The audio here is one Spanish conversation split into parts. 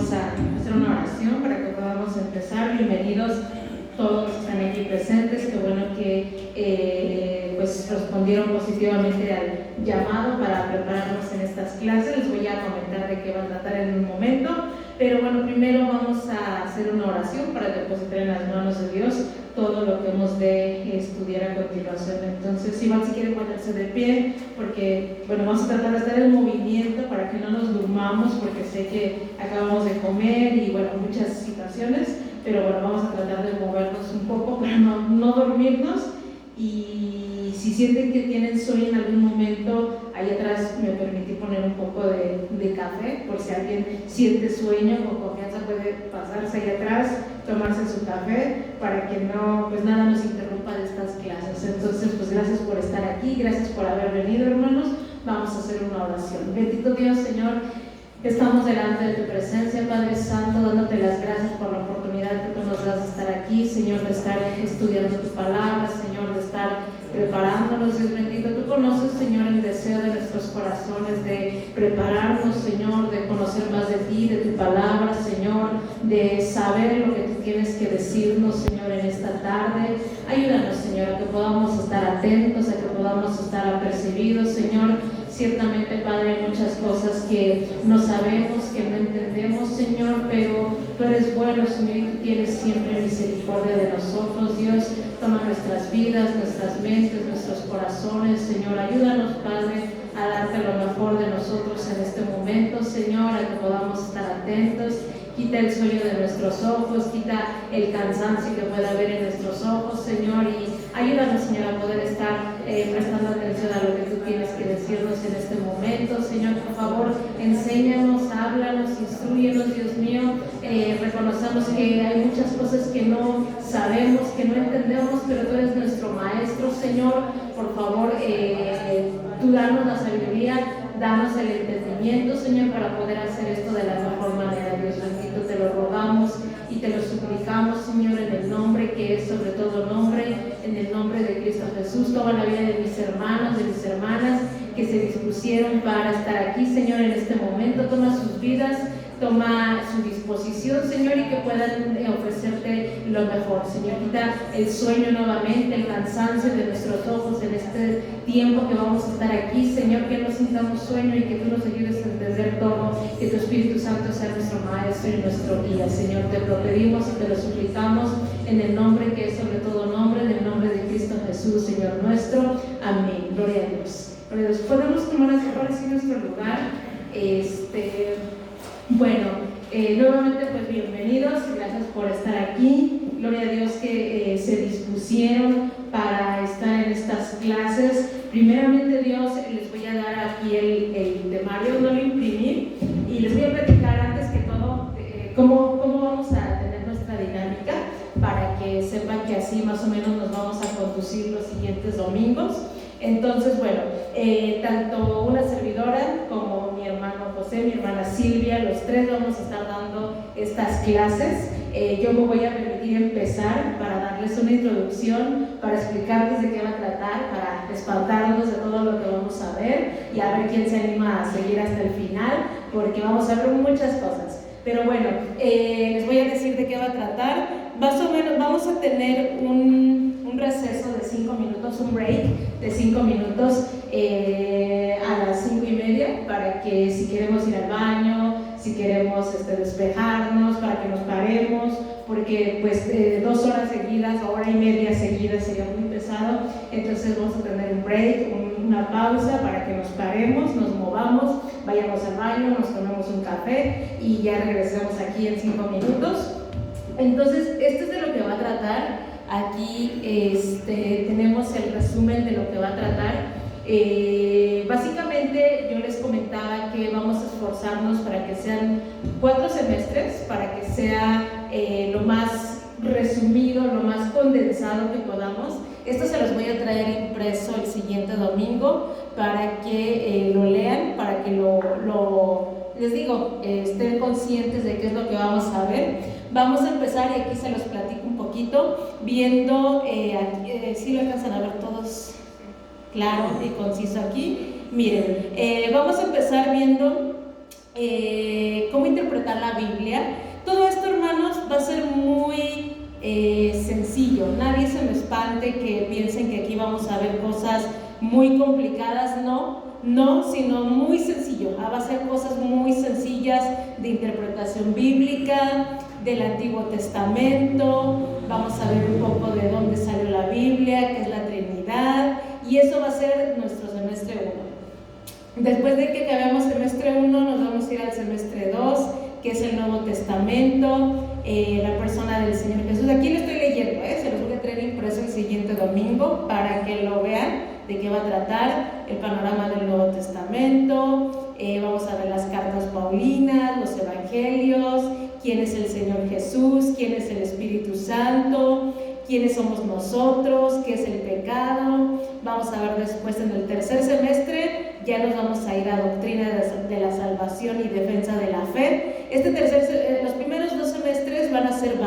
vamos a hacer una oración para que podamos empezar. Bienvenidos todos que están aquí presentes. Qué bueno que pues respondieron positivamente al llamado para prepararnos en estas clases. Les voy a comentar de qué va a tratar en un momento, pero bueno, primero vamos a hacer una oración para depositar en las manos de Dios todo lo que hemos de estudiar a continuación. Entonces, igual si quieren ponerse de pie, porque bueno, vamos a tratar de estar en movimiento para que no nos durmamos, porque sé que acabamos de comer y bueno, muchas situaciones, pero bueno, vamos a tratar de movernos un poco para no dormirnos. Y si sienten que tienen sueño en algún momento, ahí atrás me permití poner un poco de café, por si alguien siente sueño, con confianza puede pasarse ahí atrás, tomarse su café, para que no, pues nada nos interrumpa de estas clases. Entonces, pues gracias por estar aquí, gracias por haber venido, hermanos. Vamos a hacer una oración. Bendito Dios, Señor, estamos delante de tu presencia, Padre Santo, dándote las gracias por la oportunidad que tú nos das de estar aquí, Señor, de estar estudiando tu palabra, Señor, de estar preparándonos. Dios bendito, tú conoces, Señor, el deseo de nuestros corazones de prepararnos, Señor, de conocer más de ti, de tu palabra, Señor, de saber lo que tú tienes que decirnos, Señor, en esta tarde. Ayúdanos, Señor, a que podamos estar atentos, a que podamos estar apercibidos, Señor. Ciertamente, Padre, hay muchas cosas que no sabemos, que no entendemos, Señor, pero tú eres bueno, Señor, y tú tienes siempre misericordia de nosotros. Dios, toma nuestras vidas, nuestras mentes, nuestros corazones, Señor. Ayúdanos, Padre, a darte lo mejor de nosotros en este momento, Señor, a que podamos estar atentos. Quita el sueño de nuestros ojos, quita el cansancio que pueda haber en nuestros ojos, Señor, y ayúdanos, Señor, a poder estar prestando atención a lo que tú tienes que decirnos en este momento. Señor, por favor, enséñanos, háblanos, instrúyenos, Dios mío. Reconocemos que hay muchas cosas que no sabemos, que no entendemos, pero tú eres nuestro Maestro, Señor. Por favor, tú danos la sabiduría, danos el entendimiento, Señor, para poder hacer esto de la mejor manera. Dios bendito, te lo rogamos y te lo suplicamos, Señor, en el nombre que es sobre todo nombre, en el nombre de Cristo Jesús. Toma la vida de mis hermanos, de mis hermanas que se dispusieron para estar aquí, Señor, en este momento. Toma sus vidas, toma su disposición, Señor, y que puedan ofrecerte lo mejor, Señor. Quita el sueño nuevamente, el cansancio de nuestros ojos en este tiempo que vamos a estar aquí, Señor, que no sintamos sueño y que tú nos ayudes a entender todo, que tu Espíritu Santo sea nuestro Maestro y nuestro guía, Señor. Te lo pedimos y te lo suplicamos en el nombre que es sobre todo nombre, en el nombre de Cristo Jesús, Señor nuestro. Amén. Gloria a Dios. Gloria a Dios. Podemos tomar ahora sí nuestro lugar. Bueno, nuevamente pues bienvenidos, gracias por estar aquí. Gloria a Dios que se dispusieron para estar en estas clases. Primeramente, Dios, les voy a dar aquí el temario, no lo imprimí, y les voy a platicar antes que todo cómo vamos a tener nuestra dinámica, para que sepan que así más o menos nos vamos a conducir los siguientes domingos. Entonces, bueno, tanto una servidora como mi hermano José, mi hermana Silvia, los tres vamos a estar dando estas clases. Yo me voy a permitir empezar para darles una introducción, para explicarles de qué va a tratar, para espantarnos de todo lo que vamos a ver y a ver quién se anima a seguir hasta el final, porque vamos a ver muchas cosas. Pero bueno, les voy a decir de qué va a tratar. Más o menos vamos a tener un receso de 5 minutos, un break de 5 minutos a las 5:30, para que si queremos ir al baño, si queremos despejarnos, para que nos paremos, porque pues 2 horas seguidas, hora y media seguida sería muy pesado. Entonces vamos a tener un break, una pausa para que nos paremos, nos movamos, vayamos al baño, nos tomemos un café y ya regresemos aquí en 5 minutos. Entonces, esto es de lo que va a tratar. Aquí tenemos el resumen de lo que va a tratar. Básicamente yo les comentaba que vamos a esforzarnos para que sean 4 semestres, para que sea lo más resumido, lo más condensado que podamos. Esto se los voy a traer impreso el siguiente domingo para que lo lean, para que les digo, estén conscientes de qué es lo que vamos a ver. Vamos a empezar, y aquí se los platico un poquito, viendo, si lo alcanzan a ver todos claro y conciso aquí. Miren, vamos a empezar viendo cómo interpretar la Biblia. Todo esto, hermanos, va a ser muy sencillo. Nadie se me espante que piensen que aquí vamos a ver cosas muy complicadas. No, sino muy sencillo. Va a ser cosas muy sencillas de interpretación bíblica, del Antiguo Testamento. Vamos a ver un poco de dónde salió la Biblia, qué es la Trinidad, y eso va a ser nuestro semestre 1. Después de que acabemos semestre 1, nos vamos a ir al semestre 2, que es el Nuevo Testamento, la persona del Señor Jesús. Aquí lo estoy leyendo, se los voy a traer impreso el siguiente domingo para que lo vean de qué va a tratar el panorama del Nuevo Testamento. Vamos a ver las cartas paulinas, los evangelios, quién es el Señor Jesús, quién es el Espíritu Santo, quiénes somos nosotros, qué es el pecado. Vamos a ver después en el tercer semestre, ya nos vamos a ir a doctrina de la salvación y defensa de la fe. Los primeros 2 semestres van a ser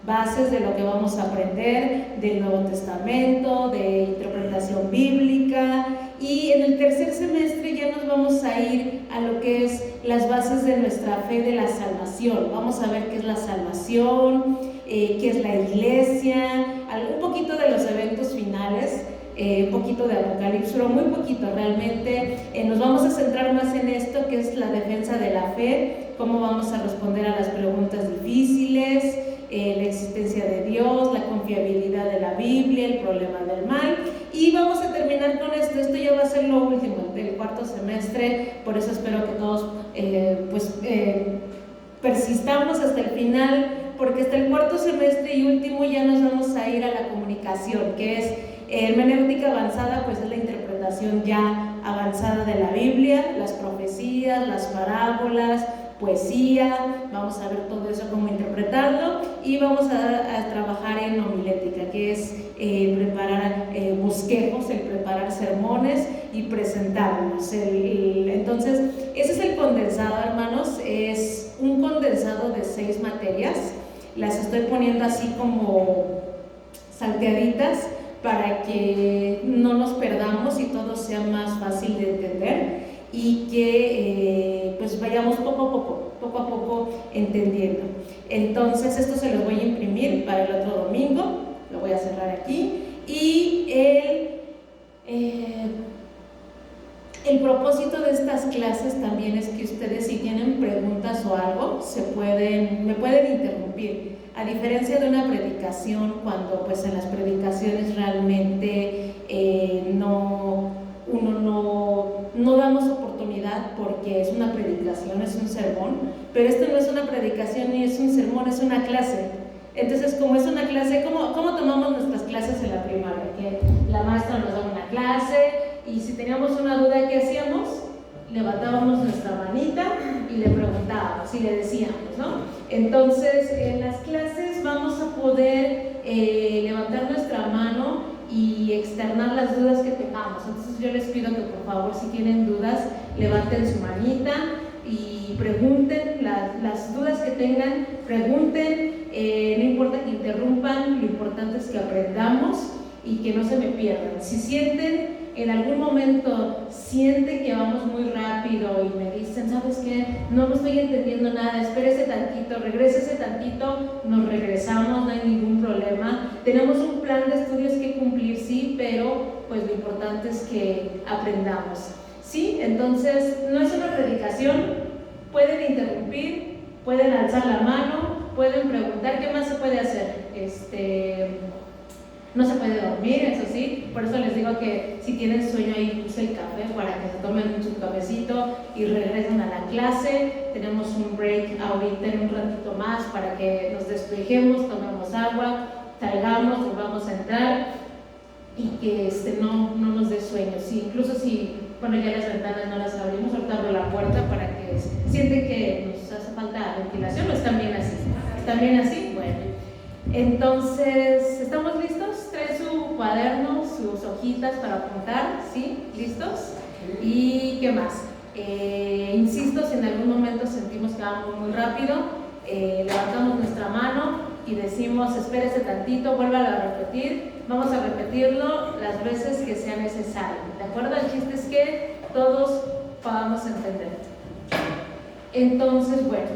bases de lo que vamos a aprender del Nuevo Testamento, de interpretación bíblica, y en el tercer semestre ya nos vamos a ir a lo que es las bases de nuestra fe de la salvación. Vamos a ver qué es la salvación, qué es la iglesia, un poquito de los eventos finales, un poquito de Apocalipsis, pero muy poquito realmente. Nos vamos a centrar más en esto, que es la defensa de la fe, cómo vamos a responder a las preguntas difíciles, la existencia de Dios, la confiabilidad de la Biblia, el problema del mal, y vamos a terminar con esto. Esto ya va a ser lo último del cuarto semestre, por eso espero que todos persistamos hasta el final, porque hasta el cuarto semestre y último ya nos vamos a ir a la comunicación, que es hermenéutica avanzada, pues es la interpretación ya avanzada de la Biblia, las profecías, las parábolas, poesía. Vamos a ver todo eso, cómo interpretarlo, y vamos a trabajar en homilética, que es preparar bosquejos, el preparar sermones y presentarlos. Entonces, ese es el condensado, hermanos. Es un condensado de 6 materias. Las estoy poniendo así como salteaditas para que no nos perdamos y todo sea más fácil de entender, y que pues vayamos poco a poco entendiendo. Entonces esto se los voy a imprimir para el otro domingo, lo voy a cerrar aquí, y el propósito de estas clases también es que ustedes, si tienen preguntas o algo, me pueden interrumpir. A diferencia de una predicación, cuando pues en las predicaciones realmente no damos oportunidad, porque es una predicación, es un sermón, pero esto no es una predicación ni es un sermón, es una clase. Entonces, como es una clase, ¿cómo tomamos nuestras clases en la primaria? Que la maestra nos daba una clase, y si teníamos una duda, ¿qué hacíamos? Levantábamos nuestra manita y le preguntábamos y le decíamos, ¿no? Entonces, en las clases vamos a poder levantar nuestra mano y externar las dudas que tengamos. Entonces, yo les pido que por favor, si tienen dudas, levanten su manita y pregunten las dudas que tengan, pregunten. No importa que interrumpan, lo importante es que aprendamos y que no se me pierdan. Si sienten, en algún momento sienten que vamos muy rápido y me dicen, ¿sabes qué? No estoy entendiendo nada, espérese tantito, regrésese tantito, nos regresamos, no hay ningún problema. Tenemos un plan de estudios que cumplir, sí, pero pues lo importante es que aprendamos, ¿sí? Entonces, no es una predicación, pueden interrumpir, pueden alzar la mano, pueden preguntar. ¿Qué más se puede hacer? No se puede dormir, eso sí, por eso les digo que si tienen sueño, ahí puse el café para que se tomen su cafecito y regresen a la clase. Tenemos un break ahorita en un ratito más para que nos despejemos, tomemos agua, salgamos, volvamos a entrar, y que no nos dé sueño. Sí, incluso si, bueno, ya las ventanas no las abrimos, ahorita abro la puerta para que sienten que nos hace falta ventilación, ¿o están bien así? ¿Están bien así? Bueno. Entonces, ¿estamos listos? ¿Traen su cuaderno, sus hojitas para apuntar? ¿Sí? ¿Listos? ¿Y qué más? Insisto, si en algún momento sentimos que vamos muy rápido, levantamos nuestra mano y decimos, espérese tantito, vuélvalo a repetir. Vamos a repetirlo las veces que sea necesario, ¿de acuerdo? El chiste es que todos podamos entender. Entonces, bueno,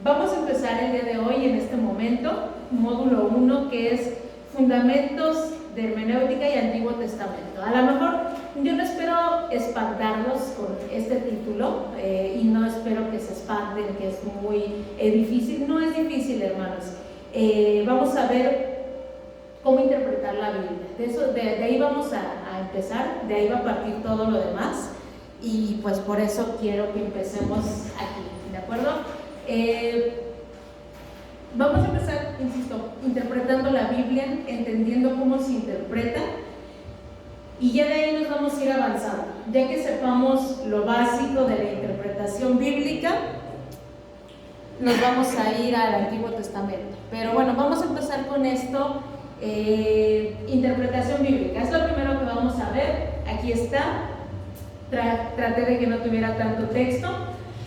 vamos a empezar el día de hoy, en este momento, módulo 1, que es Fundamentos de Hermenéutica y Antiguo Testamento. A lo mejor yo no espero espantarlos con este título y no espero que se espanten, que es muy difícil. No es difícil, hermanos. Vamos a ver cómo interpretar la Biblia. De ahí vamos a empezar, de ahí va a partir todo lo demás. Y pues por eso quiero que empecemos aquí, ¿de acuerdo? Vamos a empezar, insisto, interpretando la Biblia, entendiendo cómo se interpreta, y ya de ahí nos vamos a ir avanzando. Ya que sepamos lo básico de la interpretación bíblica, nos vamos a ir al Antiguo Testamento. Pero bueno, vamos a empezar con esto, interpretación bíblica. Es lo primero que vamos a ver. Aquí está. Traté de que no tuviera tanto texto,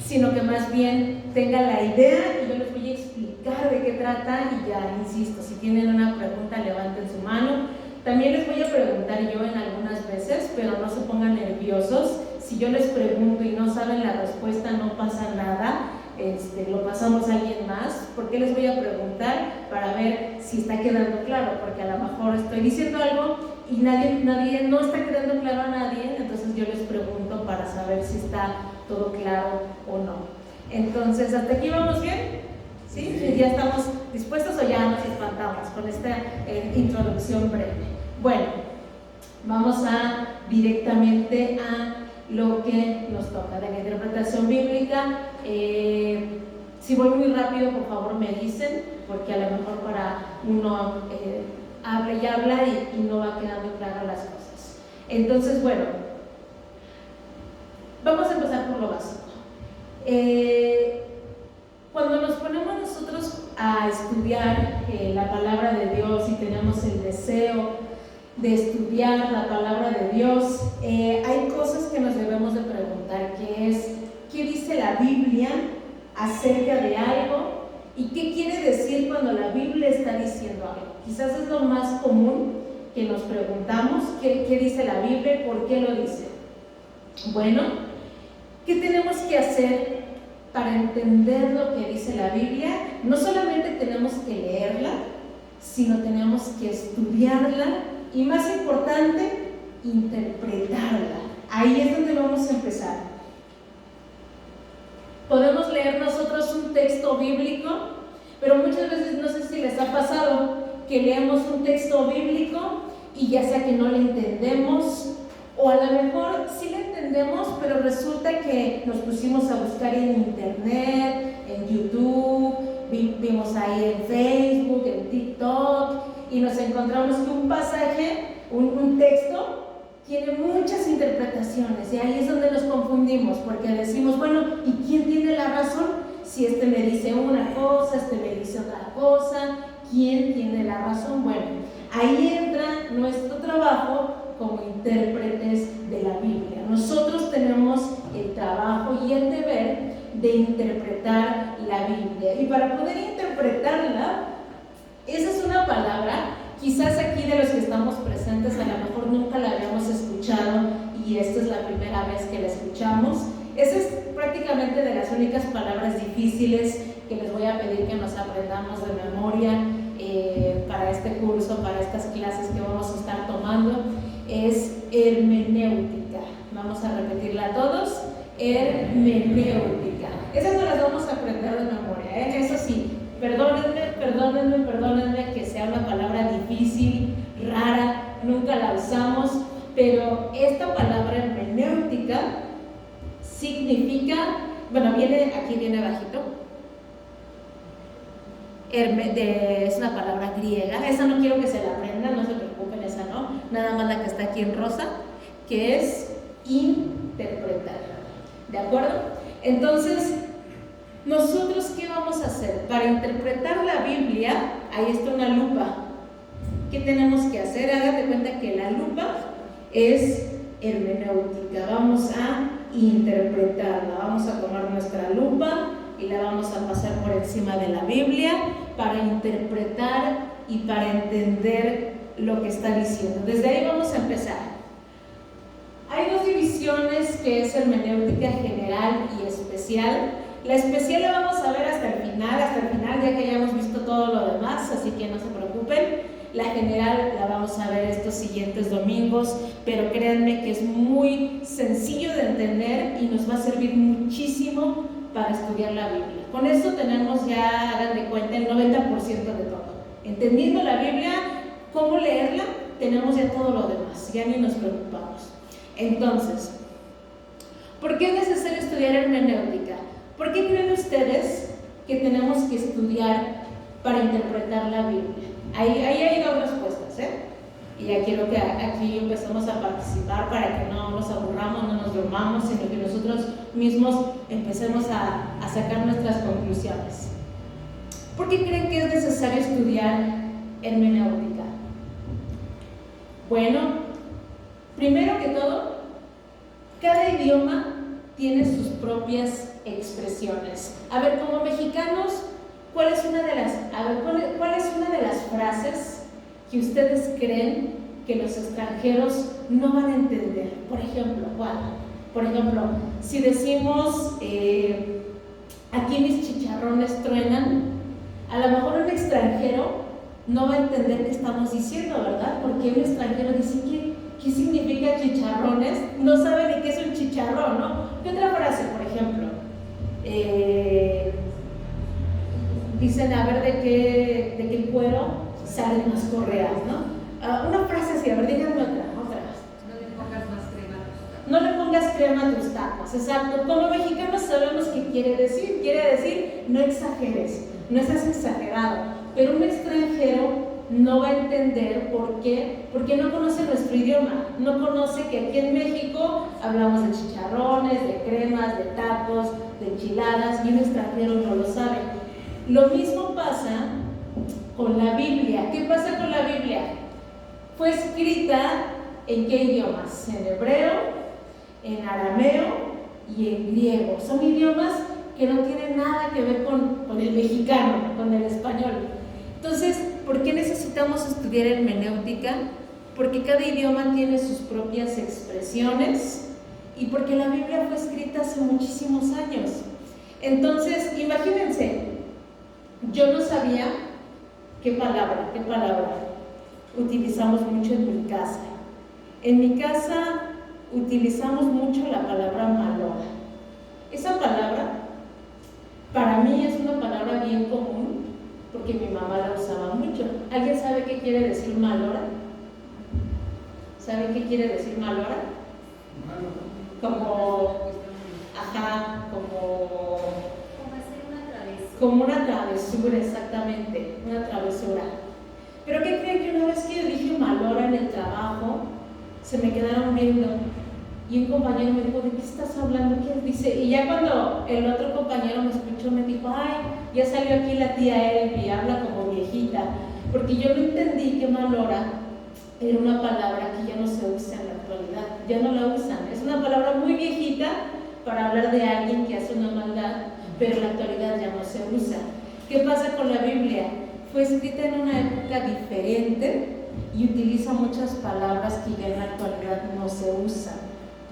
sino que más bien tenga la idea, y yo les voy a explicar de qué trata. Y ya, insisto, si tienen una pregunta, levanten su mano. También les voy a preguntar yo en algunas veces, pero no se pongan nerviosos. Si yo les pregunto y no saben la respuesta, no pasa nada, lo pasamos a alguien más. ¿Por qué les voy a preguntar? Para ver si está quedando claro, porque a lo mejor estoy diciendo algo y nadie no está quedando claro a nadie, entonces yo les pregunto para saber si está todo claro o no. Entonces, ¿hasta aquí vamos bien? ¿Sí? ¿Ya estamos dispuestos o ya nos espantamos con esta introducción breve? Bueno, vamos directamente a lo que nos toca de la interpretación bíblica. Si voy muy rápido, por favor me dicen, porque a lo mejor para uno habla y habla y no va quedando claras las cosas. Entonces, bueno, vamos a empezar por lo básico. Cuando nos ponemos nosotros a estudiar la palabra de Dios y tenemos el deseo de estudiar la palabra de Dios, hay cosas que nos debemos de preguntar, que es, ¿qué dice la Biblia acerca de algo? ¿Y qué quiere decir cuando la Biblia está diciendo algo? Quizás es lo más común que nos preguntamos, ¿qué dice la Biblia? ¿Por qué lo dice? Bueno, ¿qué tenemos que hacer para entender lo que dice la Biblia? No solamente tenemos que leerla, sino tenemos que estudiarla y, más importante, interpretarla. Ahí es donde vamos a empezar. Podemos leer nosotros un texto bíblico, pero muchas veces, no sé si les ha pasado, que leemos un texto bíblico y ya sea que no le entendemos, o a lo mejor sí le entendemos, pero resulta que nos pusimos a buscar en internet, en YouTube, vimos ahí en Facebook, en TikTok, y nos encontramos que un pasaje, un texto, tiene muchas interpretaciones, y ahí es donde nos confundimos, porque decimos, bueno, ¿y quién tiene la razón? Si este me dice una cosa, este me dice otra cosa, ¿quién tiene la razón? Bueno, ahí entra nuestro trabajo como intérpretes de la Biblia. Nosotros tenemos el trabajo y el deber de interpretar la Biblia, y para poder interpretarla, esa es una palabra, quizás aquí de los que estamos presentes a lo mejor nunca la habíamos escuchado, y esta es la primera vez que la escuchamos. Esa es prácticamente de las únicas palabras difíciles que les voy a pedir que nos aprendamos de memoria para este curso, para estas clases que vamos a estar tomando. Es hermenéutica. Vamos a repetirla todos. Hermenéutica. Esas no las vamos a aprender de memoria, Eso sí, perdónenme que sea una palabra difícil, rara, nunca la usamos, pero esta palabra hermenéutica significa, bueno, aquí viene bajito, es una palabra griega. Esa no quiero que se la aprendan, no se preocupen, esa no, nada más la que está aquí en rosa, que es interpretar, ¿de acuerdo? Entonces, ¿nosotros qué vamos a hacer? Para interpretar la Biblia, ahí está una lupa. ¿Qué tenemos que hacer? Hagan de cuenta que la lupa es hermenéutica. Vamos a interpretarla. Vamos a tomar nuestra lupa y la vamos a pasar por encima de la Biblia para interpretar y para entender lo que está diciendo. Desde ahí vamos a empezar. Hay dos divisiones que es hermenéutica general y especial. La especial la vamos a ver hasta el final, ya que hayamos visto todo lo demás, así que no se preocupen. La general la vamos a ver estos siguientes domingos, pero créanme que es muy sencillo de entender y nos va a servir muchísimo para estudiar la Biblia. Con esto tenemos ya, hagan de cuenta, el 90% de todo. Entendiendo la Biblia, cómo leerla, tenemos ya todo lo demás, ya ni nos preocupamos. Entonces, ¿por qué es necesario estudiar hermenéutica? ¿Por qué creen ustedes que tenemos que estudiar para interpretar la Biblia? Ahí hay dos respuestas, y ya quiero que aquí empecemos a participar para que no nos aburramos, no nos durmamos, sino que nosotros mismos empecemos a sacar nuestras conclusiones. ¿Por qué creen que es necesario estudiar hermenéutica? Bueno, primero que todo, cada idioma tiene sus propias expresiones. A ver, como mexicanos, ¿cuál es una de las frases que ustedes creen que los extranjeros no van a entender? Por ejemplo, ¿cuál? Por ejemplo, si decimos, aquí mis chicharrones truenan, a lo mejor un extranjero no va a entender qué estamos diciendo, ¿verdad? Porque un extranjero dice, ¿qué significa chicharrones? No sabe ni qué es un chicharrón, ¿no? ¿Qué otra frase, por ejemplo? Dicen, a ver, ¿de qué cuero salen más correas, no? Una frase así, a ver, díganme otra. No le pongas más crema a tus tacos. No le pongas crema a tus tacos, exacto. Como mexicanos sabemos qué quiere decir. Quiere decir, no exageres, no seas exagerado. Pero un extranjero no va a entender por qué, porque no conoce nuestro idioma, no conoce que aquí en México hablamos de chicharrones, de cremas, de tacos, de enchiladas, y un extranjero no lo sabe. Lo mismo pasa con la Biblia. ¿Qué pasa con la Biblia? Fue escrita ¿en qué idiomas? En hebreo, en arameo y en griego. Son idiomas que no tienen nada que ver con el mexicano, con el español. Entonces, ¿por qué necesitamos estudiar hermenéutica? Porque cada idioma tiene sus propias expresiones y porque la Biblia fue escrita hace muchísimos años. Entonces, imagínense, yo no sabía qué palabra utilizamos mucho en mi casa. En mi casa utilizamos mucho la palabra malora. Esa palabra, para mí es una palabra bien común, porque mi mamá la usaba mucho. ¿Alguien sabe qué quiere decir malora? ¿Saben qué quiere decir malora? Como una travesura, exactamente, una travesura. Pero ¿qué creen? Que una vez que dije malora en el trabajo, se me quedaron viendo y un compañero me dijo, ¿de qué estás hablando? ¿Qué dice? Y ya cuando el otro compañero me escuchó, me dijo, ay, ya salió aquí la tía Elvi, habla como viejita, porque yo no entendí que malora era una palabra que ya no se usa en la actualidad, ya no la usan, es una palabra muy viejita para hablar de alguien que hace una maldad, pero en la actualidad ya no se usa. ¿Qué pasa con la Biblia? Fue escrita en una época diferente y utiliza muchas palabras que ya en la actualidad no se usan.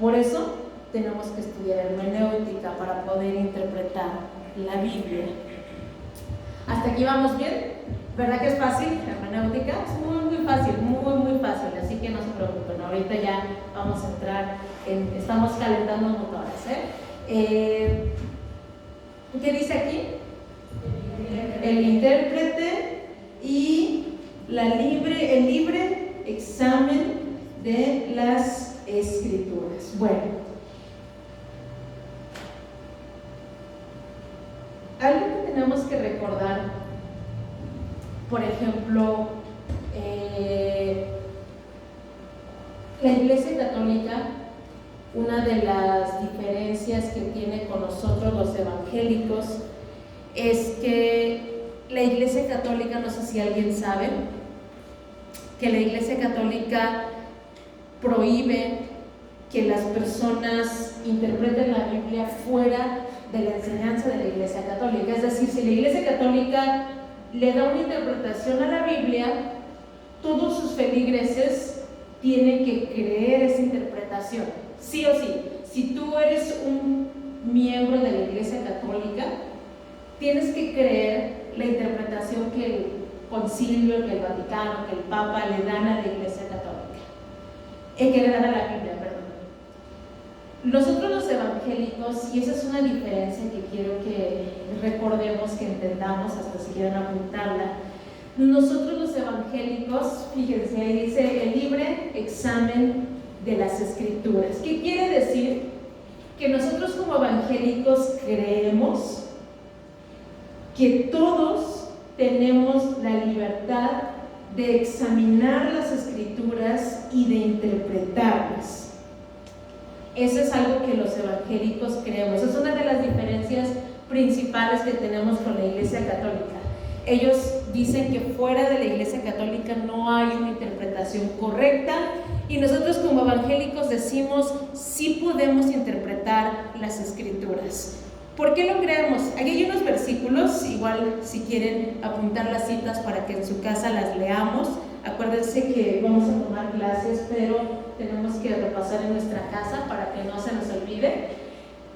Por eso tenemos que estudiar hermenéutica para poder interpretar la Biblia. ¿Hasta aquí vamos bien? ¿Verdad que es fácil? Hermenéutica es muy fácil, muy fácil, así que no se preocupen, ahorita ya vamos a entrar estamos calentando motores, ¿qué dice aquí? El intérprete y el libre examen de las Escrituras. Bueno, algo que tenemos que recordar, por ejemplo, la Iglesia Católica, una de las diferencias que tiene con nosotros los evangélicos es que la Iglesia Católica, no sé si alguien sabe, que la Iglesia Católica prohíbe que las personas interpreten la Biblia fuera de la enseñanza de la Iglesia Católica. Es decir, si la Iglesia Católica le da una interpretación a la Biblia, todos sus feligreses tienen que creer esa interpretación, sí o sí. si tú eres un miembro de la Iglesia Católica, tienes que creer la interpretación que el Concilio, que el Vaticano, que el Papa le dan a la Iglesia Católica, que le dan a la Biblia, perdón. Nosotros los evangélicos, y esa es una diferencia que quiero que recordemos, que entendamos, hasta si quieren apuntarla, nosotros los evangélicos, fíjense, ahí dice el libre examen de las Escrituras. ¿Qué quiere decir? Que nosotros como evangélicos creemos que todos tenemos la libertad de examinar las Escrituras y de interpretarlas. Eso es algo que los evangélicos creemos. Esa es una de las diferencias principales que tenemos con la Iglesia Católica. Ellos dicen que fuera de la Iglesia Católica no hay una interpretación correcta, y nosotros como evangélicos decimos sí podemos interpretar las Escrituras. ¿Por qué lo creemos? Aquí hay unos versículos, igual si quieren apuntar las citas para que en su casa las leamos. Acuérdense que vamos a tomar clases, pero tenemos que repasar en nuestra casa para que no se nos olvide.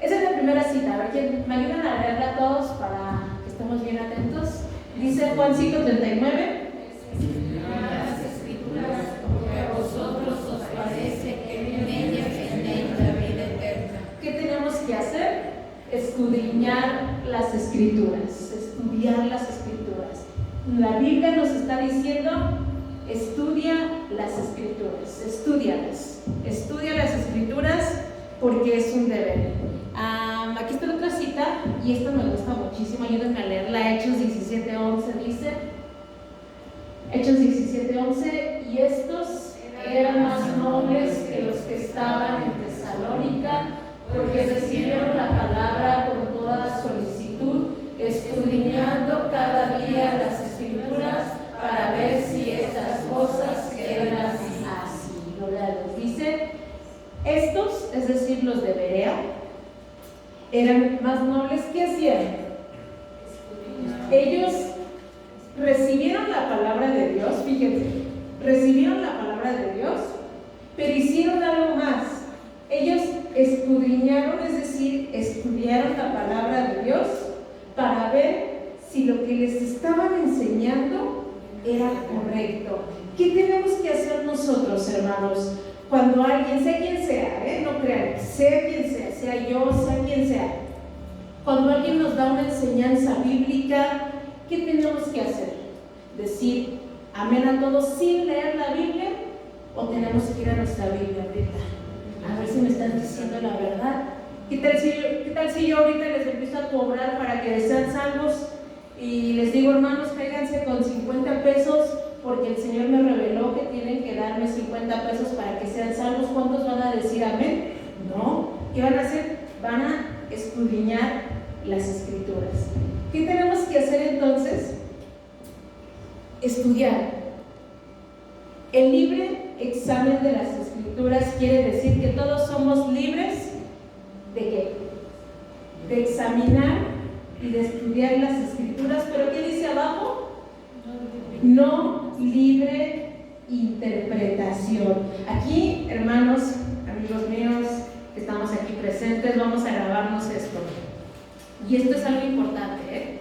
Esa es la primera cita. A ver, ¿quién me ayudan a leerla todos para que estemos bien atentos? Dice Juan 5:39. Las Escrituras, porque a vosotros os parece que en ellas tenéis la vida eterna. ¿Qué tenemos que hacer? Escudriñar las Escrituras, estudiar las Escrituras. La Biblia nos está diciendo: estudia las Escrituras, estudia las Escrituras porque es un deber. Aquí está otra cita, y esta me gusta muchísimo, ayúdenme a leerla. Hechos 17:11 dice, Hechos 17:11, y estos eran más nobles que los que estaban en Tesalónica, porque recibieron la palabra con toda solicitud, escudriñando cada día las Escrituras para ver si estas cosas eran así. Dice, estos, es decir, los de Berea, eran más nobles. ¿Qué hacían? Ellos recibieron la palabra de Dios, fíjense, recibieron la palabra de Dios, pero hicieron algo más. Ellos escudriñaron, es decir, estudiaron la palabra de Dios para ver si lo que les estaban enseñando era correcto. ¿Qué tenemos que hacer nosotros, hermanos? Cuando alguien, sea quien sea, no crean, sea quien sea yo, sea quien sea, cuando alguien nos da una enseñanza bíblica, ¿qué tenemos que hacer? ¿Decir amén a todos sin leer la Biblia? ¿O tenemos que ir a nuestra Biblia ahorita? A ver si me están diciendo la verdad. ¿Qué tal si yo ahorita les empiezo a cobrar para que sean salvos? Y les digo, hermanos, cáiganse con 50 pesos porque el Señor me reveló que tienen que darme 50 pesos para que sean salvos. ¿Cuántos van a decir amén? No. ¿Qué van a hacer? Van a escudriñar las Escrituras. ¿Qué tenemos que hacer entonces? Estudiar. El libre examen de las Escrituras quiere decir que todos somos libres ¿de qué? De examinar y de estudiar las Escrituras. ¿Pero qué dice abajo? No libre interpretación. Aquí, hermanos, amigos míos que estamos aquí presentes, vamos a grabarnos esto. Y esto es algo importante,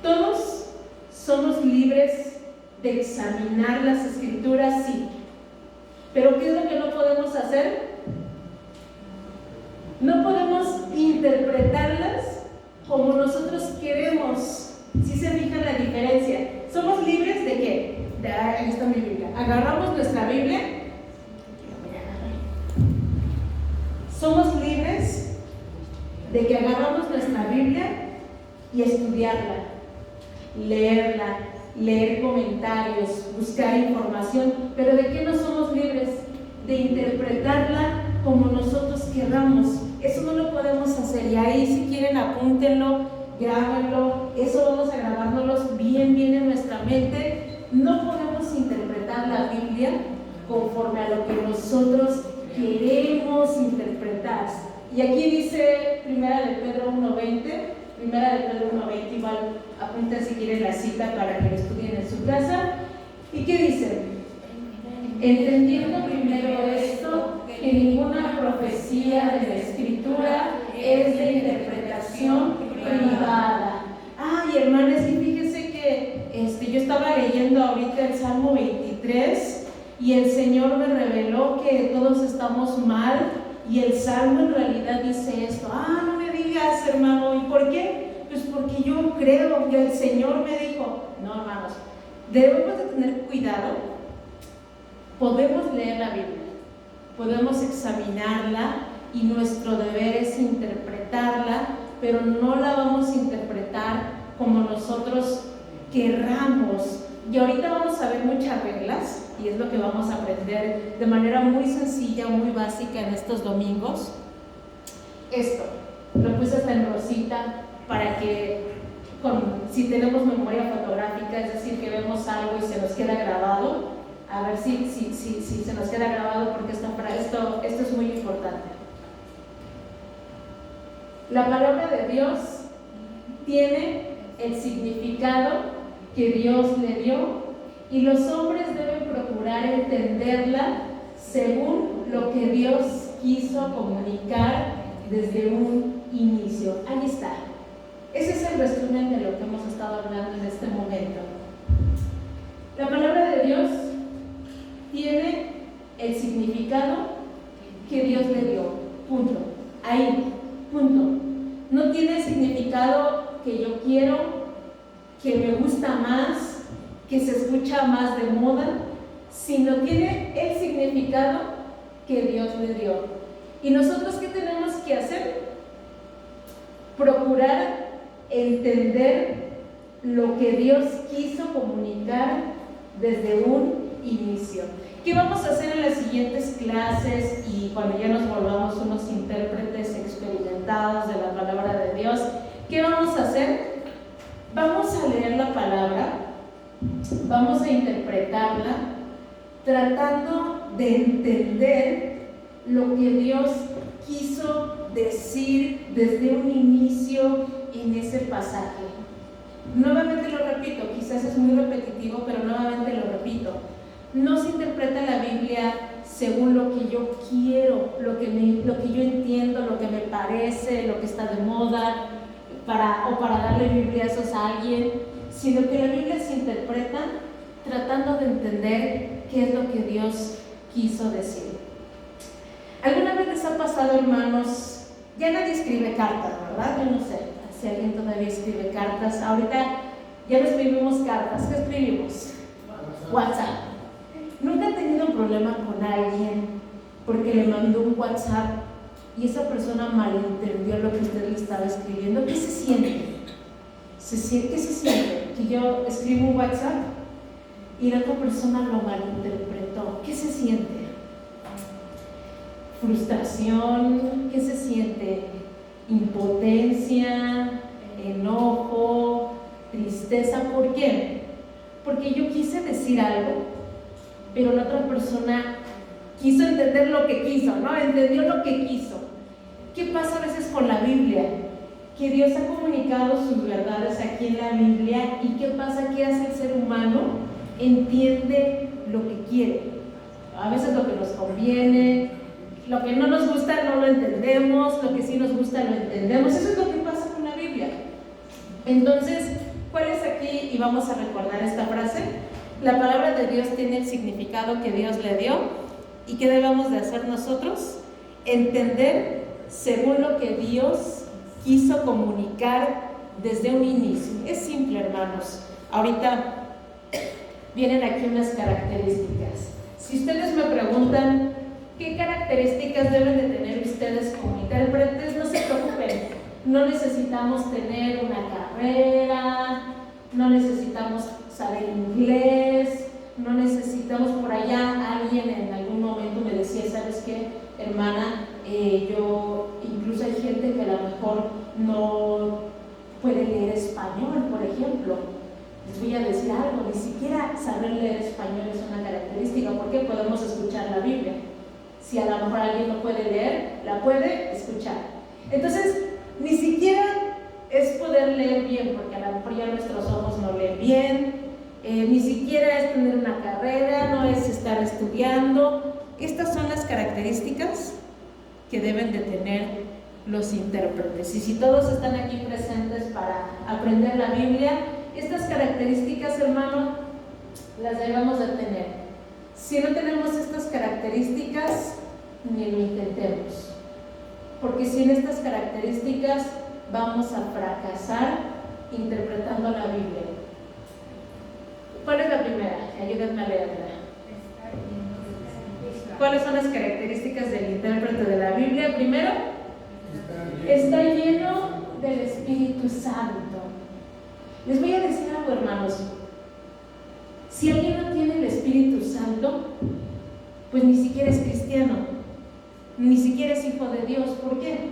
Todos somos libres de examinar las Escrituras, sí. Pero ¿qué es lo que no podemos hacer? No podemos interpretarlas como nosotros queremos. ¿Sí se fijan la diferencia? ¿Somos libres de qué? Ahí está mi Biblia. Agarramos nuestra Biblia. Somos libres de que agarramos nuestra Biblia y estudiarla, leerla, leer comentarios, buscar información. ¿Pero de qué no somos libres? De interpretarla como nosotros queramos. Eso no lo podemos hacer. Y ahí, si quieren, apúntenlo, grábenlo. Eso vamos a grabárnoslos bien en nuestra mente. No podemos interpretar la Biblia conforme a lo que nosotros queremos interpretar. Y aquí dice Primera de Pedro 1:20, igual apunten si quieren la cita para que lo estudien en su casa. ¿Y qué dice? Entendiendo primero esto, que ninguna profecía poesía de la Escritura es de interpretación privada. Ay, hermanas, y fíjese que yo estaba leyendo ahorita el Salmo 23 y el Señor me reveló que todos estamos mal y el Salmo en realidad dice esto. No me digas, hermano, ¿y por qué? Pues porque yo creo que el Señor me dijo. No, hermanos, debemos de tener cuidado. Podemos leer la Biblia, podemos examinarla y nuestro deber es interpretarla, pero no la vamos a interpretar como nosotros querramos. Y ahorita vamos a ver muchas reglas y es lo que vamos a aprender de manera muy sencilla, muy básica en estos domingos. Esto, lo puse hasta en rosita para que si tenemos memoria fotográfica, es decir, que vemos algo y se nos queda grabado, a ver si se nos queda grabado porque esto es muy importante. La palabra de Dios tiene el significado que Dios le dio y los hombres deben procurar entenderla según lo que Dios quiso comunicar desde un inicio. Ahí está. Ese es el resumen de lo que hemos estado hablando en este momento. La palabra de Dios tiene el significado que Dios le dio. Punto. Ahí. Punto. No tiene el significado que yo quiero, que me gusta más, que se escucha más de moda, sino tiene el significado que Dios le dio. ¿Y nosotros qué tenemos que hacer? Procurar entender lo que Dios quiso comunicar desde un inicio. ¿Qué vamos a hacer en las siguientes clases y cuando ya nos volvamos unos intérpretes experimentados de la palabra de Dios? ¿Qué vamos a hacer? Vamos a leer la palabra, vamos a interpretarla, tratando de entender lo que Dios quiso decir desde un inicio en ese pasaje. Nuevamente lo repito, quizás es muy repetitivo, pero nuevamente lo repito. No se interpreta la Biblia según lo que yo quiero, lo que yo entiendo, lo que me parece, lo que está de moda, para darle bibliazos a alguien, sino que la Biblia se interpreta tratando de entender qué es lo que Dios quiso decir. ¿Alguna vez les ha pasado, hermanos? Ya nadie escribe cartas, ¿verdad? Yo no sé si alguien todavía escribe cartas. Ahorita ya no escribimos cartas. ¿Qué escribimos? WhatsApp. ¿Nunca ha tenido un problema con alguien porque le mandó un WhatsApp y esa persona malentendió lo que usted le estaba escribiendo? ¿Qué se siente? ¿Qué se siente? Que yo escribo un WhatsApp y la otra persona lo malinterpretó. ¿Qué se siente? Frustración. ¿Qué se siente? Impotencia, enojo, tristeza. ¿Por qué? Porque yo quise decir algo, pero la otra persona quiso entender lo que quiso, ¿no? Entendió lo que quiso. ¿Qué pasa a veces con la Biblia? Que Dios ha comunicado sus verdades aquí en la Biblia, y ¿qué pasa? ¿Qué hace el ser humano? Entiende lo que quiere. A veces lo que nos conviene, lo que no nos gusta no lo entendemos, lo que sí nos gusta lo entendemos. Eso es lo que pasa con la Biblia. Entonces, ¿cuál es aquí? Y vamos a recordar esta frase. La palabra de Dios tiene el significado que Dios le dio. ¿Y qué debemos de hacer nosotros? Entender según lo que Dios quiso comunicar desde un inicio. Es simple, hermanos. Ahorita vienen aquí unas características. Si ustedes me preguntan qué características deben de tener ustedes como intérpretes, no se preocupen. No necesitamos tener una carrera, no necesitamos saber inglés, no necesitamos. Por allá alguien en algún momento me decía, ¿sabes qué, hermana? Incluso hay gente que a lo mejor no puede leer español, por ejemplo. Les voy a decir algo, ni siquiera saber leer español es una característica, porque podemos escuchar la Biblia. Si a lo mejor alguien no puede leer, la puede escuchar. Entonces, ni siquiera es poder leer bien, porque a lo mejor ya nuestros ojos no leen bien, ni siquiera es tener una carrera, no es estar estudiando. Estas son las características que deben de tener los intérpretes. Y si todos están aquí presentes para aprender la Biblia, estas características, hermano, las debemos de tener. Si no tenemos estas características, ni lo intentemos, porque sin estas características vamos a fracasar interpretando la Biblia. ¿Cuál es la primera? Ayúdenme a leerla. ¿Cuáles son las características del intérprete de la Biblia? Primero, está lleno del Espíritu Santo. Les voy a decir algo, hermanos. Si alguien no tiene el Espíritu Santo, pues ni siquiera es cristiano, ni siquiera es hijo de Dios. ¿Por qué?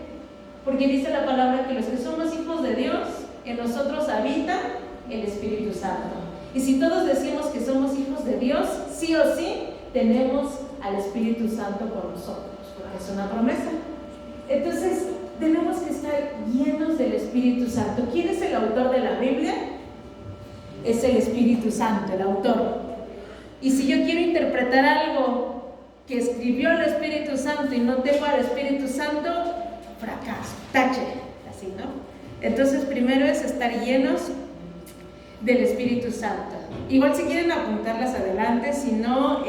Porque dice la palabra que los que somos hijos de Dios, en nosotros habita el Espíritu Santo. Y si todos decimos que somos hijos de Dios, sí o sí tenemos al Espíritu Santo con nosotros, porque es una promesa. Entonces, tenemos que estar llenos del Espíritu Santo. ¿Quién es el autor de la Biblia? Es el Espíritu Santo, el autor. Y si yo quiero interpretar algo que escribió el Espíritu Santo y no tengo al Espíritu Santo, fracaso, tache, así, ¿no? Entonces, primero es estar llenos del Espíritu Santo. Igual si quieren apuntarlas adelante, si no,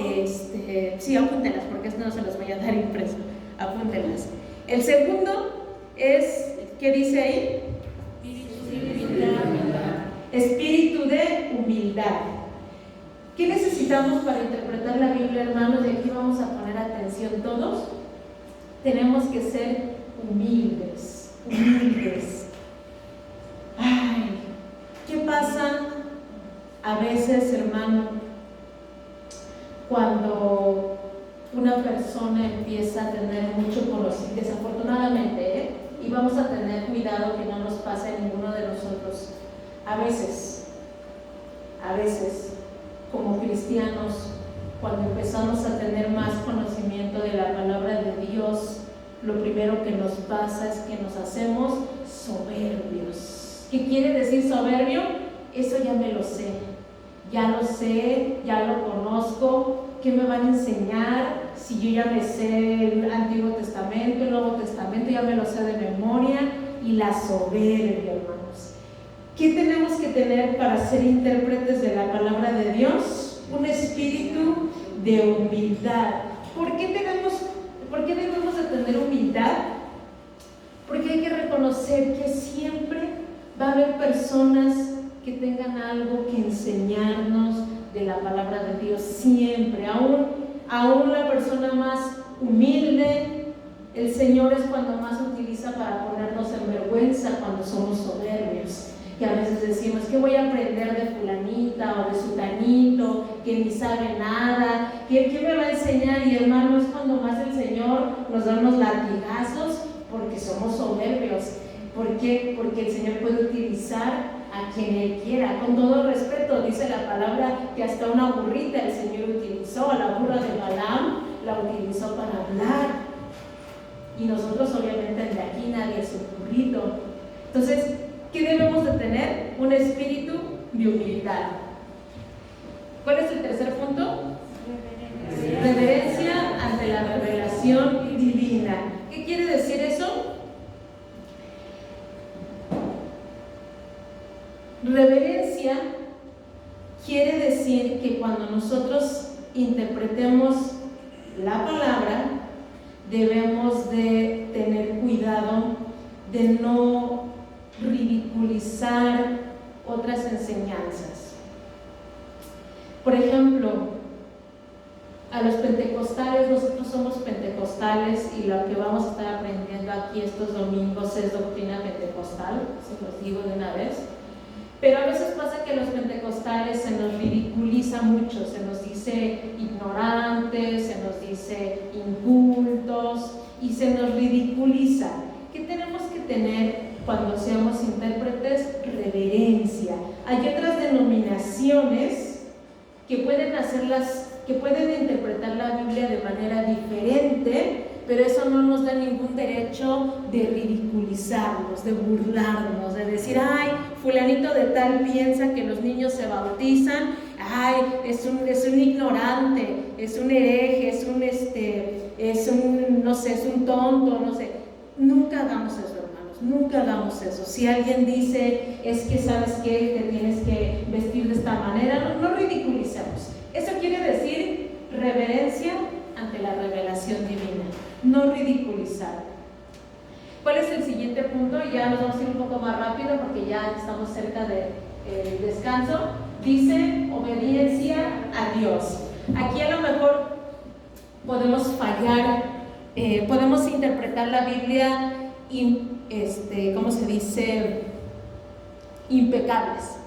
sí, apúntenlas, porque esto no se los voy a dar impreso, apúntenlas. El segundo es, ¿qué dice ahí? Espíritu de humildad. ¿Qué necesitamos para interpretar la Biblia, hermanos? Y aquí vamos a poner atención todos. Tenemos que ser humildes, humildes. Ay, ¿qué pasa a veces, hermano, cuando una persona empieza a tener mucho conocimiento? Desafortunadamente, y vamos a tener cuidado que no nos pase a ninguno de nosotros. A veces, como cristianos, cuando empezamos a tener más conocimiento de la palabra de Dios, lo primero que nos pasa es que nos hacemos soberbios. ¿Qué quiere decir soberbio? Eso ya me lo sé, ya lo conozco. ¿Qué me van a enseñar? Si yo ya me sé el Antiguo Testamento, el Nuevo Testamento, ya me lo sé de memoria. Y la soberbia, hermanos. ¿Qué tenemos que tener para ser intérpretes de la palabra de Dios? Un espíritu de humildad. ¿Por qué debemos de tener humildad? Porque hay que reconocer que siempre va a haber personas que tengan algo que enseñarnos de la palabra de Dios, siempre. Aún la persona más humilde, el Señor es cuando más utiliza para ponernos en vergüenza, cuando somos soberbios. Que a veces decimos, ¿qué voy a aprender de fulanita o de sutanito que ni sabe nada? ¿Qué me va a enseñar? Y hermano, es cuando más el Señor nos da unos latigazos porque somos soberbios. ¿Por qué? Porque el Señor puede utilizar a quien Él quiera. Con todo respeto, dice la palabra que hasta una burrita el Señor utilizó, la burra de Balaam la utilizó para hablar. Y nosotros obviamente de aquí nadie es un burrito. Entonces, ¿qué debemos de tener? Un espíritu de humildad. ¿Cuál es el tercer punto? Reverencia ante la revelación divina. ¿Qué quiere decir eso? Reverencia quiere decir que cuando nosotros interpretemos la palabra, debemos de tener cuidado de no ridiculizar otras enseñanzas. Por ejemplo, a los pentecostales, nosotros somos pentecostales y lo que vamos a estar aprendiendo aquí estos domingos es doctrina pentecostal, se los digo de una vez. Pero a veces pasa que a los pentecostales se nos ridiculiza mucho, se nos dice ignorantes, se nos dice incultos y se nos ridiculiza. ¿Qué tenemos que tener cuando seamos intérpretes? Reverencia. Hay otras denominaciones que pueden interpretar la Biblia de manera diferente, pero eso no nos da ningún derecho de ridiculizarnos, de burlarnos, de decir, ay, fulanito de tal piensa que los niños se bautizan ay, es un ignorante, es un hereje, no sé, es un tonto, no sé. Nunca hagamos eso, hermanos, nunca hagamos eso. Si alguien dice, es que sabes que te tienes que vestir de esta manera, no ridiculicemos. Eso quiere decir reverencia ante la revelación divina, no ridiculizar. ¿Cuál es el siguiente punto? Ya nos vamos a ir un poco más rápido porque ya estamos cerca del descanso. Dice obediencia a Dios. Aquí a lo mejor podemos fallar, podemos interpretar la Biblia, ¿cómo se dice? Impecables.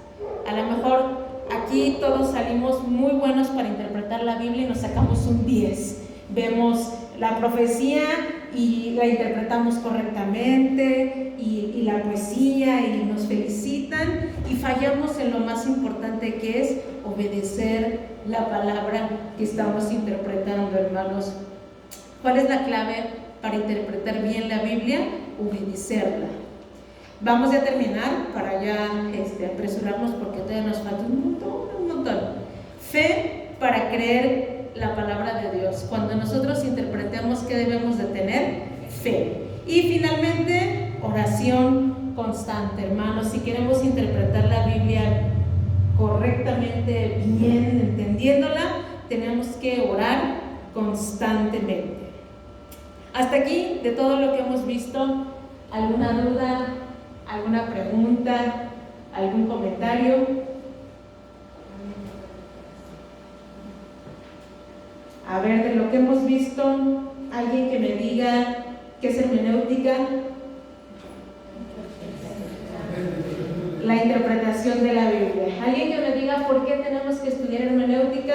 A lo mejor aquí todos salimos muy buenos para interpretar la Biblia y nos sacamos un 10. Vemos la profecía y la interpretamos correctamente y la poesía y nos felicitan y fallamos en lo más importante que es obedecer la palabra que estamos interpretando, hermanos. ¿Cuál es la clave para interpretar bien la Biblia? Obedecerla. Vamos ya a terminar para ya apresurarnos porque todavía nos falta un montón. Fe para creer la palabra de Dios. Cuando nosotros interpretemos, ¿qué debemos de tener? Fe. Y finalmente, oración constante, hermanos. Si queremos interpretar la Biblia correctamente, bien, entendiéndola, tenemos que orar constantemente. Hasta aquí, de todo lo que hemos visto, ¿alguna duda, alguna pregunta, algún comentario? A ver, de lo que hemos visto, alguien que me diga qué es hermenéutica. La interpretación de la Biblia. Alguien que me diga por qué tenemos que estudiar hermenéutica.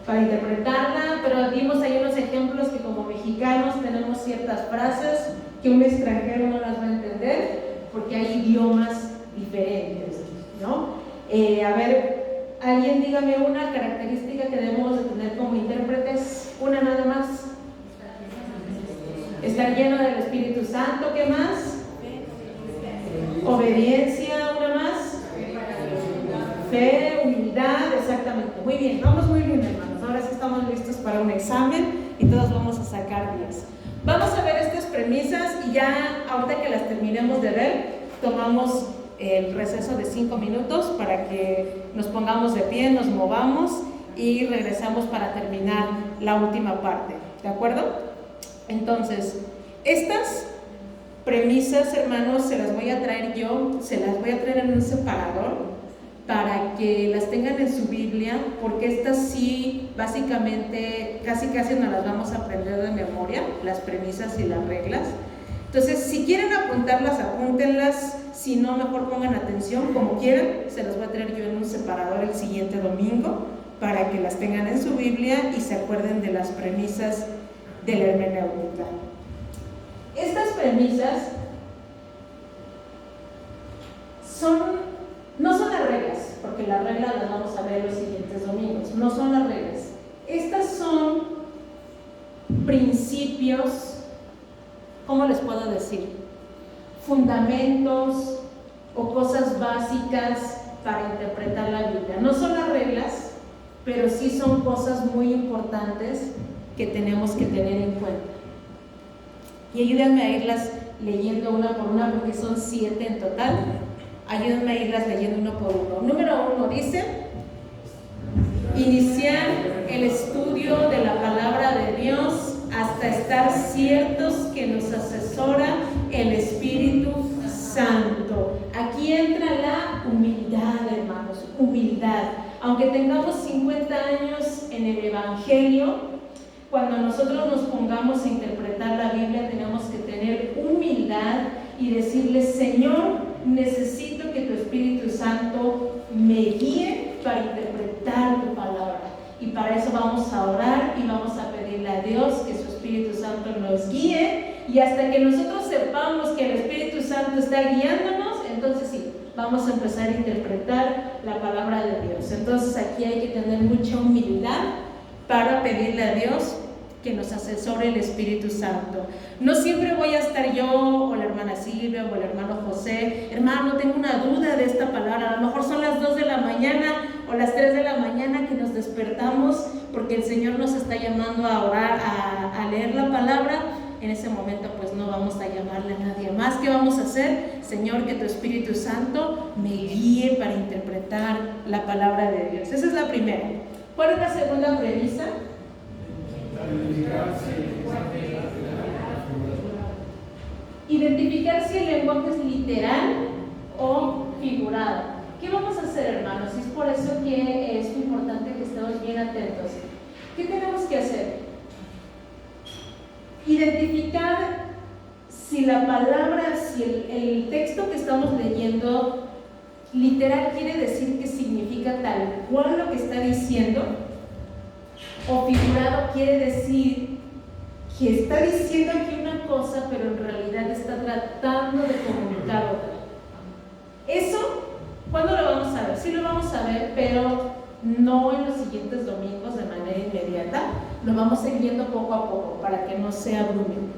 Para interpretarla, pero dimos ahí unos ejemplos que como mexicanos tenemos ciertas frases que un extranjero no las va a entender porque hay idiomas diferentes, ¿no? A ver, alguien dígame una característica que debemos de tener como intérpretes, una nada más. Estar lleno del Espíritu Santo, ¿qué más? Obediencia, una más. Fe, humildad, exactamente. Muy bien, vamos muy bien, hermanos. Ahora sí estamos listos para un examen y todos vamos a sacar 10. Vamos a ver estas premisas y ya ahorita que las terminemos de ver, tomamos el receso de 5 minutos para que nos pongamos de pie, nos movamos y regresamos para terminar la última parte, ¿de acuerdo? Entonces, estas premisas, hermanos, se las voy a traer yo, se las voy a traer en un separador para que las tengan en su Biblia, porque estas sí, básicamente, casi nos las vamos a aprender de memoria, las premisas y las reglas. Entonces, si quieren apuntarlas, apúntenlas, si no, mejor pongan atención, como quieran, se las voy a traer yo en un separador el siguiente domingo, para que las tengan en su Biblia y se acuerden de las premisas de la hermenéutica. Estas premisas no son las reglas, porque las reglas las vamos a ver los siguientes domingos, no son las reglas. Estas son principios, ¿cómo les puedo decir? Fundamentos o cosas básicas para interpretar la Biblia. No son las reglas, pero sí son cosas muy importantes que tenemos que tener en cuenta. Y ayúdenme a irlas leyendo una por una porque son 7 en total. Ayúdenme a irlas leyendo uno por uno. Número 1 dice: iniciar el estudio de la palabra de Dios hasta estar ciertos que nos asesora el Espíritu Santo. Aquí entra la humildad, hermanos, humildad. Aunque tengamos 50 años en el Evangelio, cuando nosotros nos pongamos a interpretar la Biblia, tenemos que tener humildad y decirle: Señor, necesito que tu Espíritu Santo me guíe para interpretar tu palabra. Y para eso vamos a orar y vamos a pedirle a Dios que su Espíritu Santo nos guíe, y hasta que nosotros sepamos que el Espíritu Santo está guiándonos, entonces sí, vamos a empezar a interpretar la palabra de Dios. Entonces aquí hay que tener mucha humildad para pedirle a Dios que nos asesore el Espíritu Santo. No siempre voy a estar yo o la hermana Silvia o el hermano José, hermano, tengo una duda de esta palabra, a lo mejor son las 2 de la mañana o las 3 de la mañana que nos despertamos porque el Señor nos está llamando a orar, a leer la palabra. En ese momento pues no vamos a llamarle a nadie más. ¿Qué vamos a hacer? Señor, que tu Espíritu Santo me guíe para interpretar la palabra de Dios. Esa es la primera. ¿Cuál es la segunda premisa? Identificar si el lenguaje es literal o figurado. ¿Qué vamos a hacer, hermanos? Y es por eso que es importante que estemos bien atentos. ¿Qué tenemos que hacer? Identificar si la palabra, si el texto que estamos leyendo literal quiere decir que significa tal cual lo que está diciendo, o figurado quiere decir que está diciendo aquí una cosa pero en realidad está tratando de comunicar otra. Eso, ¿cuándo lo vamos a ver? Sí lo vamos a ver, pero no en los siguientes domingos de manera inmediata. Lo vamos a ir viendo poco a poco para que no se abrumen.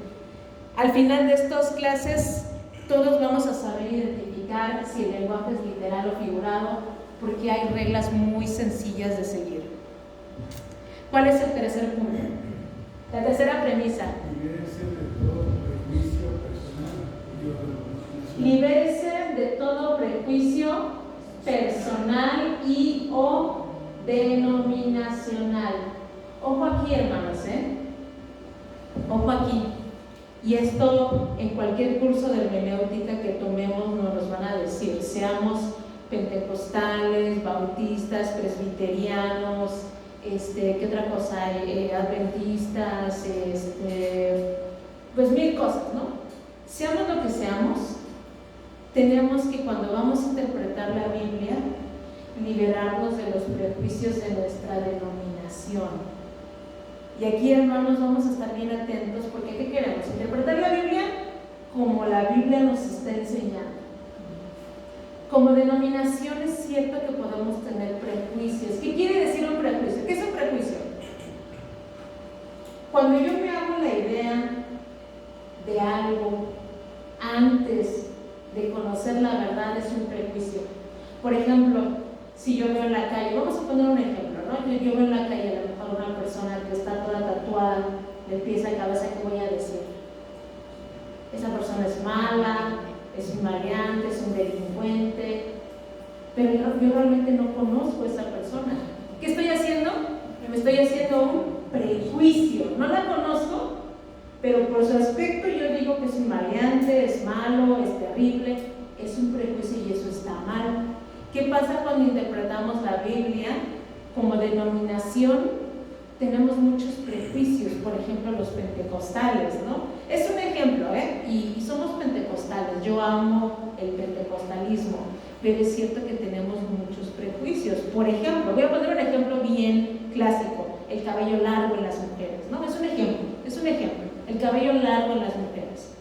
Al final de estas clases todos vamos a saber identificar si el lenguaje es literal o figurado, porque hay reglas muy sencillas de seguir. ¿Cuál es el tercer punto? La tercera premisa. Libérese de todo prejuicio personal y o denominacional. Ojo aquí, hermanos, Ojo aquí. Y esto en cualquier curso de hermenéutica que tomemos nos van a decir, seamos pentecostales, bautistas, presbiterianos, ¿qué otra cosa hay? Adventistas, pues mil cosas, ¿no? Seamos lo que seamos, tenemos que cuando vamos a interpretar la Biblia, liberarnos de los prejuicios de nuestra denominación. Y aquí, hermanos, vamos a estar bien atentos porque ¿qué queremos? Interpretar la Biblia como la Biblia nos está enseñando. Como denominación es cierto que podemos tener prejuicios. ¿Qué quiere decir un prejuicio? ¿Qué es un prejuicio? Cuando yo me hago la idea de algo antes de conocer la verdad es un prejuicio. Por ejemplo, si yo veo en la calle, vamos a poner un ejemplo, ¿no? Yo veo en la calle a lo mejor una persona que está toda tatuada de pies a cabeza, ¿qué voy a decir? Esa persona es mala, es un maleante, es un delincuente, pero yo realmente no conozco a esa persona. ¿Qué estoy haciendo? Me estoy haciendo un prejuicio. No la conozco, pero por su aspecto yo digo que es un maleante, es malo, es terrible, es un prejuicio y eso está mal. ¿Qué pasa cuando interpretamos la Biblia como denominación? Tenemos muchos prejuicios, por ejemplo los pentecostales, ¿no? Es un ejemplo, y somos pentecostales, yo amo el pentecostalismo, pero es cierto que tenemos muchos prejuicios. Por ejemplo, voy a poner un ejemplo bien clásico, el cabello largo en las mujeres, ¿no? Es un ejemplo, el cabello largo en las mujeres.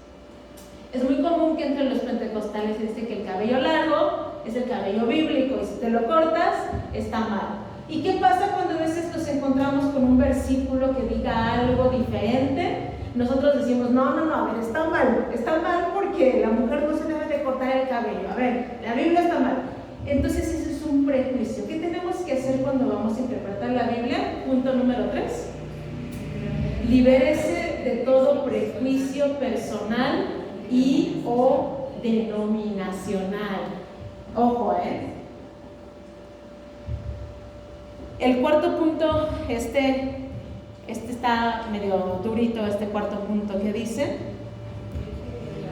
Es muy común que entre los pentecostales se dice que el cabello largo es el cabello bíblico y si te lo cortas, está mal. ¿Y qué pasa cuando a veces nos encontramos con un versículo que diga algo diferente? Nosotros decimos, no, a ver, está mal porque la mujer no se debe de cortar el cabello. A ver, la Biblia está mal. Entonces eso es un prejuicio. ¿Qué tenemos que hacer cuando vamos a interpretar la Biblia? Punto número 3. Libérese de todo prejuicio personal y o denominacional. Ojo, El cuarto punto, este está medio durito, este cuarto punto que dice: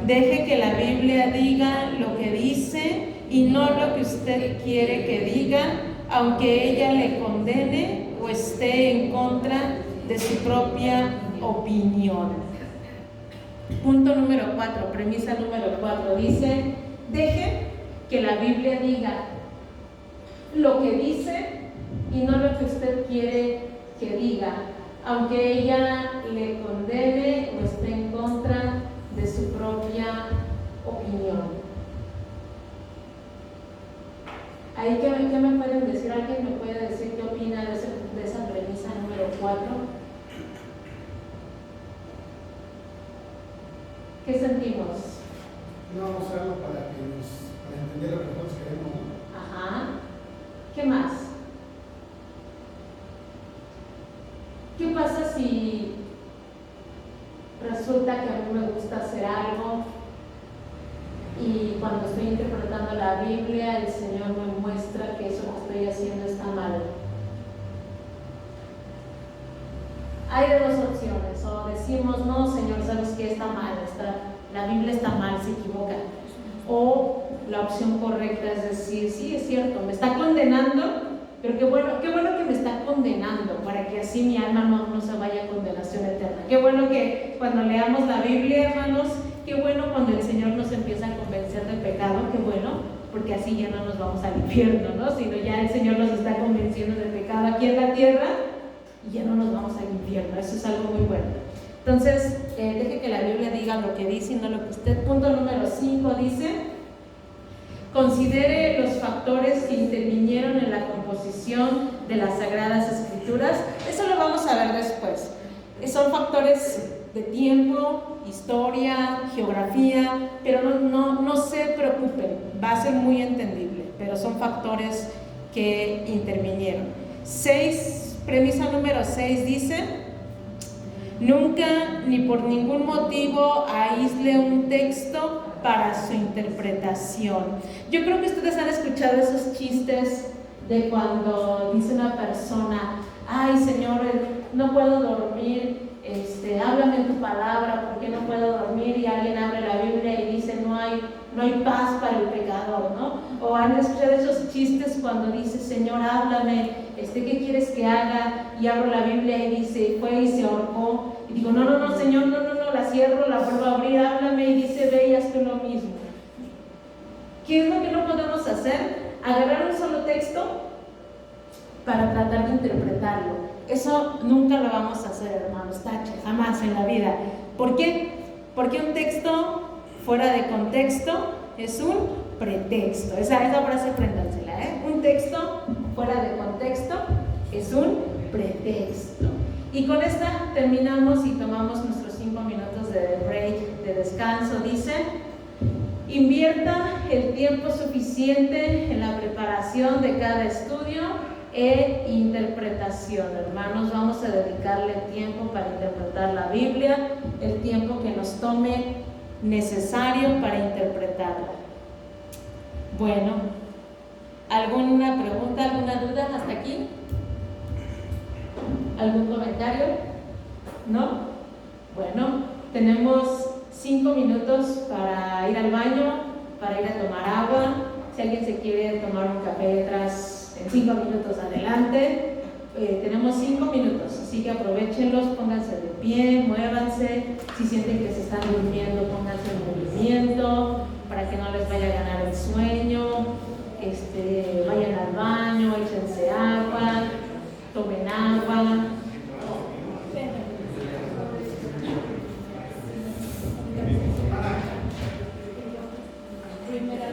deje que la Biblia diga lo que dice y no lo que usted quiere que diga, aunque ella le condene o esté en contra de su propia opinión. Punto número 4, premisa número 4, dice: deje que la Biblia diga lo que dice y no lo que usted quiere que diga, aunque ella le condene o esté en contra de su propia opinión. ¿Ahí qué me pueden decir? ¿Alguien me puede decir qué opina de esa premisa número 4? ¿Qué sentimos? No usarlo para entender lo que nosotros queremos, ¿no? Ajá. ¿Qué más? ¿Qué pasa si resulta que a mí me gusta hacer algo y cuando estoy interpretando la Biblia el Señor me muestra que eso que estoy haciendo está mal? Hay de dos opciones: o decimos, no, Señor, sabes que está mal, la Biblia está mal, se equivoca. O la opción correcta es decir, sí, es cierto, me está condenando, pero qué bueno que me está condenando, para que así mi alma no se vaya a condenación eterna. Qué bueno que cuando leamos la Biblia, hermanos, qué bueno cuando el Señor nos empieza a convencer del pecado, qué bueno, porque así ya no nos vamos al infierno, ¿no? Sino ya el Señor nos está convenciendo del pecado aquí en la tierra y ya no nos vamos al infierno. Eso es algo muy bueno. Entonces, deje que la Biblia diga lo que dice y no lo que usted. Punto número 5 dice: considere los factores que intervinieron en la composición de las Sagradas Escrituras. Eso lo vamos a ver después. Son factores de tiempo, historia, geografía, pero no se preocupen, va a ser muy entendible, pero son factores que intervinieron. Premisa número 6 dice: nunca ni por ningún motivo aísle un texto para su interpretación. Yo creo que ustedes han escuchado esos chistes de cuando dice una persona: ay, Señor, no puedo dormir, háblame en tu palabra, ¿por qué no puedo dormir? Y alguien abre la Biblia y dice: no hay paz para el pecador, ¿no? O han escuchado esos chistes cuando dice: Señor, háblame, ¿qué quieres que haga? Y abro la Biblia y dice: fue y se ahorcó. Y digo: no, Señor, no, la cierro, la vuelvo a abrir, háblame, y dice: ve y haz tú lo mismo. ¿Qué es lo que no podemos hacer? Agarrar un solo texto para tratar de interpretarlo. Eso nunca lo vamos a hacer, hermanos, tache, jamás en la vida. ¿Por qué? Porque un texto fuera de contexto es un pretexto. Esa frase apréndansela, ¿eh? Un texto fuera de contexto es un pretexto. Y con esta terminamos y tomamos nuestros 5 minutos de break, de descanso. Dice: invierta el tiempo suficiente en la preparación de cada estudio e interpretación. Hermanos, vamos a dedicarle tiempo para interpretar la Biblia, el tiempo que nos tome necesario para interpretarla. Bueno, ¿alguna pregunta, alguna duda hasta aquí? ¿Algún comentario? ¿No? Bueno, tenemos 5 minutos para ir al baño, para ir a tomar agua. Si alguien se quiere tomar un café detrás, en 5 minutos adelante. Tenemos 5 minutos, así que aprovechenlos, pónganse de pie, muévanse. Si sienten que se están durmiendo, pónganse en movimiento para que no les vaya a ganar el sueño. Vayan al baño, échense agua, tomen agua. Primera